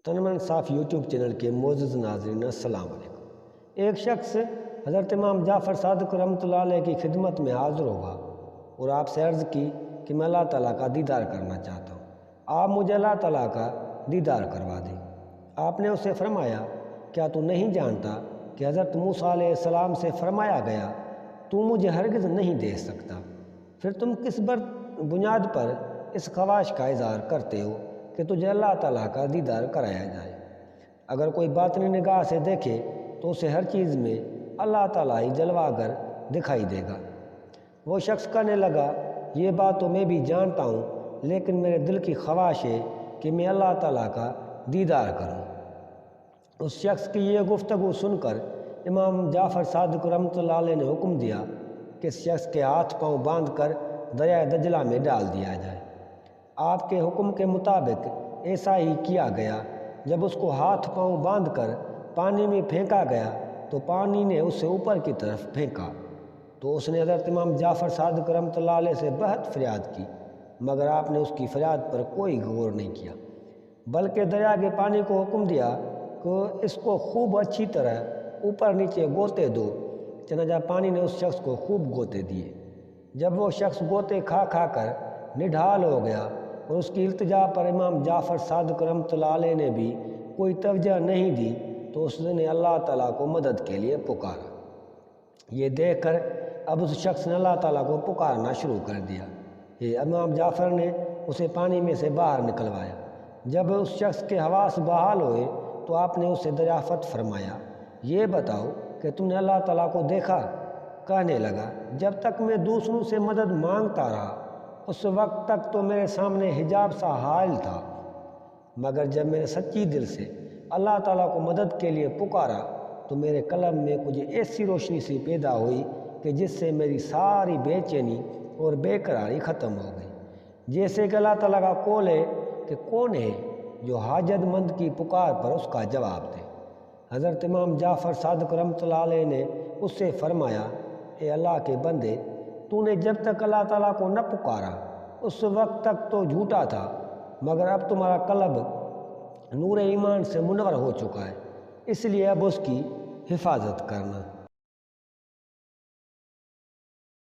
تنمن انصاف YouTube channel کے معزز ناظرین السلام علیکم۔ ایک شخص حضرت امام جعفر صادق رحمۃ اللہ علیہ کی خدمت میں حاضر ہوا اور آپ سے عرض کی کہ میں اللہ تعالیٰ کا دیدار کرنا چاہتا ہوں، آپ مجھے اللہ تعالیٰ کا دیدار کروا دیں۔ آپ نے اسے فرمایا، کیا تو نہیں جانتا کہ حضرت موسیٰ علیہ السلام سے فرمایا گیا تو مجھے ہرگز نہیں دیکھ سکتا؟ پھر تم کس بنیاد پر اس خواہش کا اظہار کرتے ہو کہ تجھے اللہ تعالیٰ کا دیدار کرایا جائے؟ اگر کوئی باطنی نگاہ سے دیکھے تو اسے ہر چیز میں اللہ تعالیٰ ہی جلوہ گر دکھائی دے گا۔ وہ شخص کہنے لگا، یہ بات تو میں بھی جانتا ہوں، لیکن میرے دل کی خواہش ہے کہ میں اللہ تعالیٰ کا دیدار کروں۔ اس شخص کی یہ گفتگو سن کر امام جعفر صادق رحمۃ اللہ علیہ نے حکم دیا کہ اس شخص کے ہاتھ پاؤں باندھ کر دریائے دجلہ میں ڈال دیا جائے۔ آپ کے حکم کے مطابق ایسا ہی کیا گیا۔ جب اس کو ہاتھ پاؤں باندھ کر پانی میں پھینکا گیا تو پانی نے اسے اوپر کی طرف پھینکا، تو اس نے حضرت امام جعفر صادق رحمۃ اللہ علیہ سے بہت فریاد کی، مگر آپ نے اس کی فریاد پر کوئی غور نہیں کیا، بلکہ دریا کے پانی کو حکم دیا کہ اس کو خوب اچھی طرح اوپر نیچے گوتے دو۔ چنانچہ پانی نے اس شخص کو خوب گوتے دیے۔ جب وہ شخص گوتے کھا کھا کر نڈھال ہو گیا اور اس کی التجا پر امام جعفر صادق رحمۃ اللہ علیہ نے بھی کوئی توجہ نہیں دی تو اس نے اللہ تعالیٰ کو مدد کے لیے پکارا۔ یہ دیکھ کر اب اس شخص نے اللہ تعالیٰ کو پکارنا شروع کر دیا۔ یہ امام جعفر نے اسے پانی میں سے باہر نکلوایا۔ جب اس شخص کے حواس بحال ہوئے تو آپ نے اسے دریافت فرمایا، یہ بتاؤ کہ تم نے اللہ تعالیٰ کو دیکھا؟ کہنے لگا، جب تک میں دوسروں سے مدد مانگتا رہا اس وقت تک تو میرے سامنے حجاب سا حائل تھا، مگر جب میں نے سچی دل سے اللہ تعالیٰ کو مدد کے لیے پکارا تو میرے قلب میں کچھ ایسی روشنی سی پیدا ہوئی کہ جس سے میری ساری بے چینی اور بے قراری ختم ہو گئی، جیسے کہ اللہ تعالیٰ کا قول ہے کہ کون ہے جو حاجت مند کی پکار پر اس کا جواب دے۔ حضرت امام جعفر صادق رحمۃ اللہ علیہ نے اس سے فرمایا، اے اللہ کے بندے، تو نے جب تک اللہ تعالیٰ کو نہ پکارا اس وقت تک تو جھوٹا تھا، مگر اب تمہارا قلب نور ایمان سے منور ہو چکا ہے، اس لیے اب اس کی حفاظت کرنا۔